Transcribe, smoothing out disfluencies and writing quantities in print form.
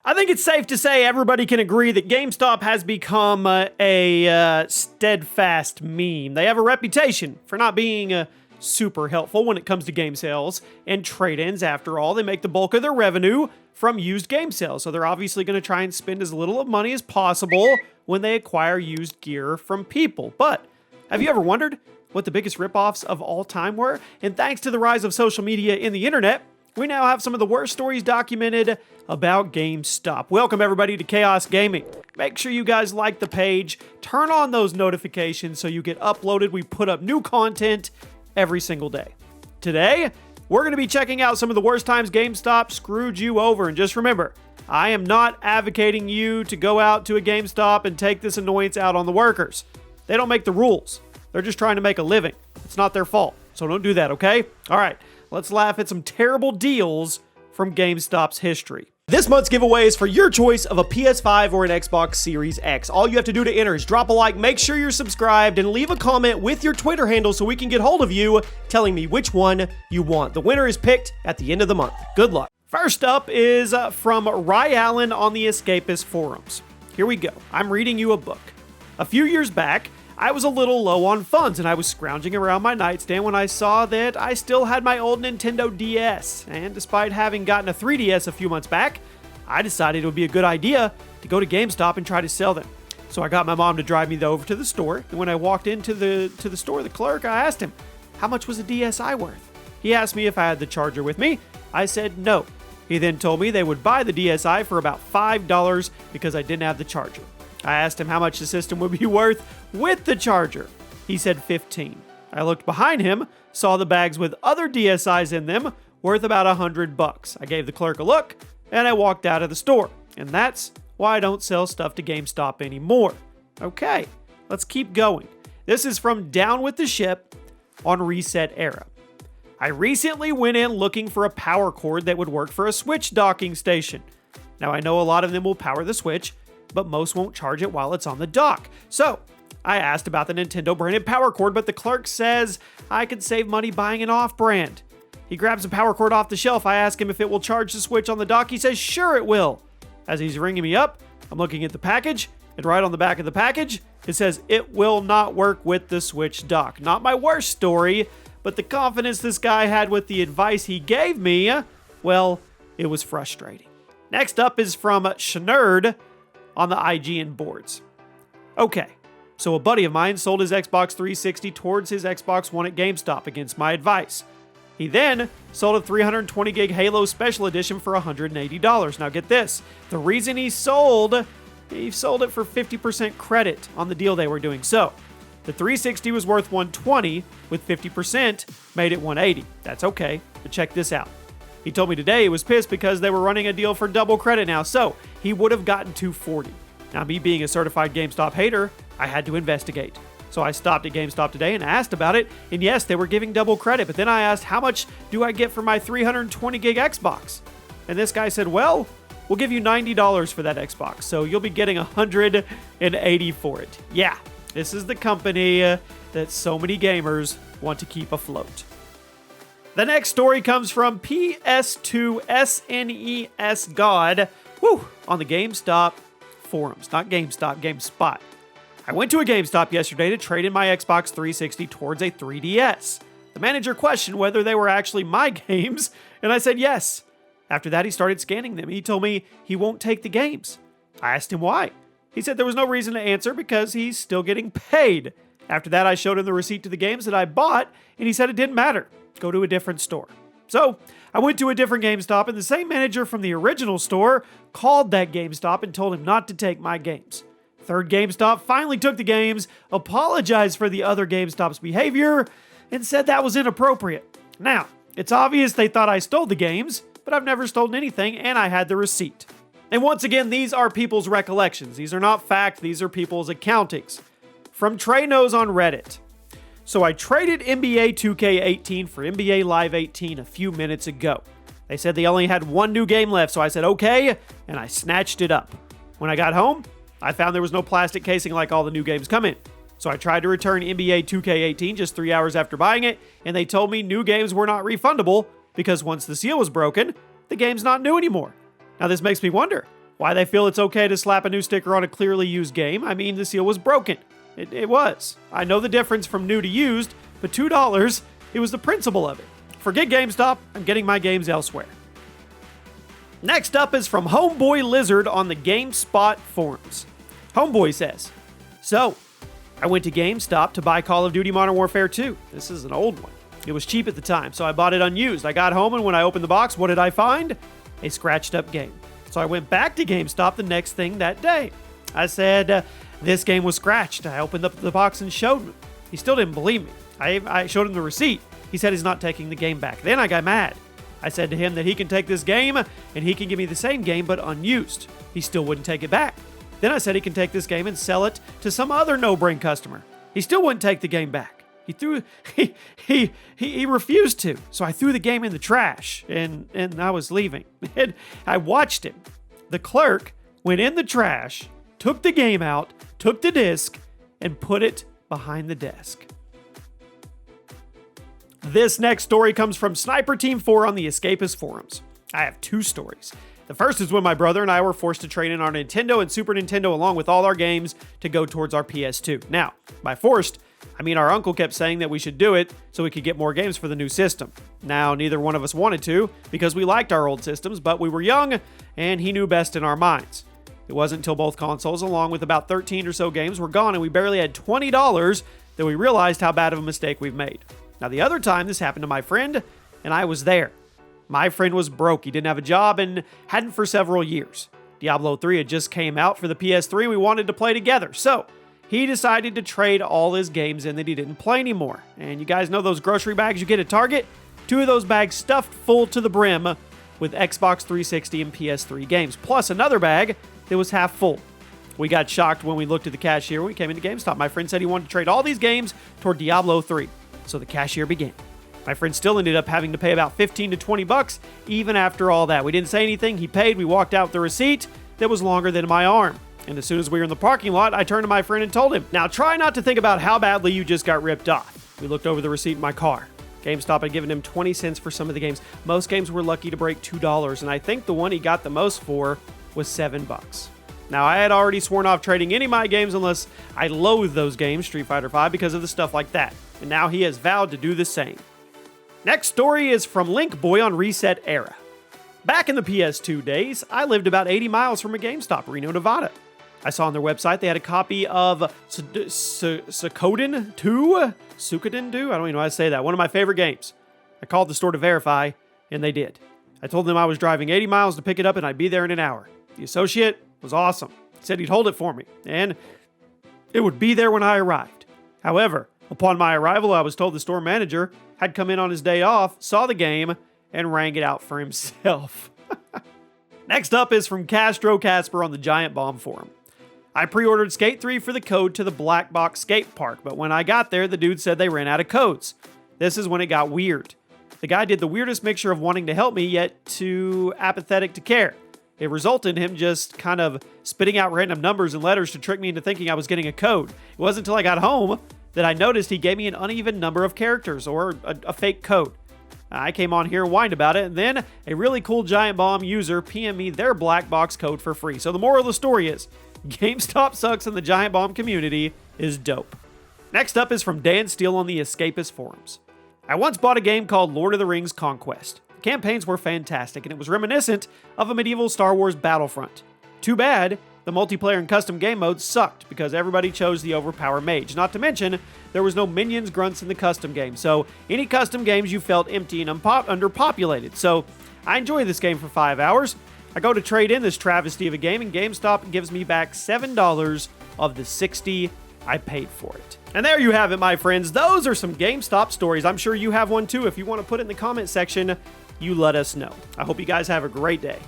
I think it's safe to say everybody can agree that GameStop has become a steadfast meme. They have a reputation for not being super helpful when it comes to game sales and trade-ins. After all, they make the bulk of their revenue from used game sales, so they're obviously going to try and spend as little of money as possible when they acquire used gear from people. But have you ever wondered what the biggest ripoffs of all time were? And thanks to the rise of social media and the internet, we now have some of the worst stories documented about GameStop. Welcome everybody to Chaos Gaming. Make sure you guys like the page, turn on those notifications so you get uploaded. We put up new content every single day. Today, we're going to be checking out some of the worst times GameStop screwed you over. And just remember, I am not advocating you to go out to a GameStop and take this annoyance out on the workers. They don't make the rules. They're just trying to make a living. It's not their fault. So don't do that, okay? All right. Let's laugh at some terrible deals from GameStop's history. This month's giveaway is for your choice of a PS5 or an Xbox Series X. All you have to do to enter is drop a like, make sure you're subscribed, and leave a comment with your Twitter handle so we can get hold of you telling me which one you want. The winner is picked at the end of the month. Good luck. First up is from Rye Allen on the Escapist forums. Here we go. I'm reading you a book. A few years back, I was a little low on funds and I was scrounging around my nightstand when I saw that I still had my old Nintendo DS. And despite having gotten a 3DS a few months back, I decided it would be a good idea to go to GameStop and try to sell them. So I got my mom to drive me over to the store, and when I walked into the store, the clerk, I asked him, how much was a DSi worth? He asked me if I had the charger with me. I said no. He then told me they would buy the DSi for about $5 because I didn't have the charger. I asked him how much the system would be worth with the charger. He said $15. I looked behind him, saw the bags with other DSIs in them, worth about $100. I gave the clerk a look, and I walked out of the store. And that's why I don't sell stuff to GameStop anymore. Okay, let's keep going. This is from Down with the Ship on Reset Era. I recently went in looking for a power cord that would work for a Switch docking station. Now I know a lot of them will power the Switch, but most won't charge it while it's on the dock. So I asked about the Nintendo branded power cord, but the clerk says I could save money buying an off-brand. He grabs a power cord off the shelf. I ask him if it will charge the Switch on the dock. He says sure it will. As he's ringing me up, I'm looking at the package, and right on the back of the package, it says it will not work with the Switch dock. Not my worst story, but the confidence this guy had with the advice he gave me, well, it was frustrating. Next up is from Schnerd on the IGN boards. Okay, so a buddy of mine sold his Xbox 360 towards his Xbox One at GameStop against my advice. He then sold a 320 gig Halo Special Edition for $180. Now get this, the reason he sold it for 50% credit on the deal they were doing. So the 360 was worth $120, with 50% made it $180. That's okay, but check this out. He told me today he was pissed because they were running a deal for double credit now, so he would have gotten $240. Now, me being a certified GameStop hater, I had to investigate. So I stopped at GameStop today and asked about it, and yes, they were giving double credit, but then I asked, how much do I get for my 320 gig Xbox? And this guy said, well, we'll give you $90 for that Xbox, so you'll be getting $180 for it. Yeah, this is the company that so many gamers want to keep afloat. The next story comes from PS2 SNES God, on the GameStop forums. Not GameStop, GameSpot. I went to a GameStop yesterday to trade in my Xbox 360 towards a 3DS. The manager questioned whether they were actually my games, and I said yes. After that, he started scanning them. He told me he won't take the games. I asked him why. He said there was no reason to answer because he's still getting paid. After that, I showed him the receipt to the games that I bought, and he said it didn't matter. Go to a different store. So I went to a different GameStop, and the same manager from the original store called that GameStop and told him not to take my games. Third GameStop finally took the games, apologized for the other GameStop's behavior, and said that was inappropriate. Now, it's obvious they thought I stole the games, but I've never stolen anything, and I had the receipt. And once again, these are people's recollections. These are not fact, these are people's accountings. From Trey Knows on Reddit. So I traded NBA 2K18 for NBA Live 18 a few minutes ago. They said they only had one new game left, so I said okay, and I snatched it up. When I got home, I found there was no plastic casing like all the new games come in. So I tried to return NBA 2K18 just 3 hours after buying it, and they told me new games were not refundable because once the seal was broken, the game's not new anymore. Now this makes me wonder, Why they feel it's okay to slap a new sticker on a clearly used game? I mean, the seal was broken. It was. I know the difference from new to used, but $2, it was the principle of it. Forget GameStop, I'm getting my games elsewhere. Next up is from Homeboy Lizard on the GameSpot forums. Homeboy says, so, I went to GameStop to buy Call of Duty Modern Warfare 2. This is an old one. It was cheap at the time, so I bought it unused. I got home, and when I opened the box, what did I find? A scratched up game. So I went back to GameStop the next thing that day. I said, this game was scratched. I opened up the box and showed him. He still didn't believe me. I showed him the receipt. He said he's not taking the game back. Then I got mad. I said to him that he can take this game and he can give me the same game but unused. He still wouldn't take it back. Then I said he can take this game and sell it to some other no-brain customer. He still wouldn't take the game back. He refused to. So I threw the game in the trash and I was leaving. And I watched him. The clerk went in the trash, took the game out, took the disc, and put it behind the desk. This next story comes from Sniper Team 4 on the Escapist forums. I have two stories. The first is when my brother and I were forced to trade in our Nintendo and Super Nintendo along with all our games to go towards our PS2. Now, by forced, I mean our uncle kept saying that we should do it so we could get more games for the new system. Now, neither one of us wanted to because we liked our old systems, but we were young and he knew best in our minds. It wasn't until both consoles, along with about 13 or so games, were gone and we barely had $20 that we realized how bad of a mistake we've made. Now, the other time this happened to my friend, and I was there. My friend was broke. He didn't have a job and hadn't for several years. Diablo 3 had just came out for the PS3. We wanted to play together. So he decided to trade all his games in that he didn't play anymore. And you guys know those grocery bags you get at Target? 2 of those bags stuffed full to the brim with Xbox 360 and PS3 games, plus another bag that was half full. We got shocked when we looked at the cashier when we came into GameStop. My friend said he wanted to trade all these games toward Diablo 3. So the cashier began. My friend still ended up having to pay about 15 to 20 bucks even after all that. We didn't say anything. He paid. We walked out with the receipt that was longer than my arm. And as soon as we were in the parking lot, I turned to my friend and told him, now try not to think about how badly you just got ripped off. We looked over the receipt in my car. GameStop had given him 20 cents for some of the games. Most games were lucky to break $2, and I think the one he got the most for was $7. Now, I had already sworn off trading any of my games unless I loathe those games, Street Fighter V, because of the stuff like that. And now he has vowed to do the same. Next story is from Link Boy on Reset Era. Back in the PS2 days, I lived about 80 miles from a GameStop, Reno, Nevada. I saw on their website they had a copy of Suikoden 2? Suikoden 2? I don't even know how to say that. One of my favorite games. I called the store to verify, and they did. I told them I was driving 80 miles to pick it up and I'd be there in an hour. The associate was awesome. He said he'd hold it for me, and it would be there when I arrived. However, upon my arrival, I was told the store manager had come in on his day off, saw the game, and rang it out for himself. Next up is from Castro Casper on the Giant Bomb forum. I pre-ordered Skate 3 for the code to the Black Box Skate Park, but when I got there, the dude said they ran out of codes. This is when it got weird. The guy did the weirdest mixture of wanting to help me, yet too apathetic to care. It resulted in him just kind of spitting out random numbers and letters to trick me into thinking I was getting a code. It wasn't until I got home that I noticed he gave me an uneven number of characters, or a fake code. I came on here and whined about it, and then a really cool Giant Bomb user PM'd me their black box code for free. So the moral of the story is, GameStop sucks and the Giant Bomb community is dope. Next up is from Dan Steele on the Escapist forums. I once bought a game called Lord of the Rings Conquest. The campaigns were fantastic, and it was reminiscent of a medieval Star Wars Battlefront. Too bad, the multiplayer and custom game modes sucked because everybody chose the overpowered mage. Not to mention, there was no minions, grunts in the custom game, so any custom games you felt empty and underpopulated. So I enjoy this game for 5 hours. I go to trade in this travesty of a game, and GameStop gives me back $7 of the $60 I paid for it. And there you have it, my friends. Those are some GameStop stories. I'm sure you have one too. If you want to put it in the comment section, you let us know. I hope you guys have a great day.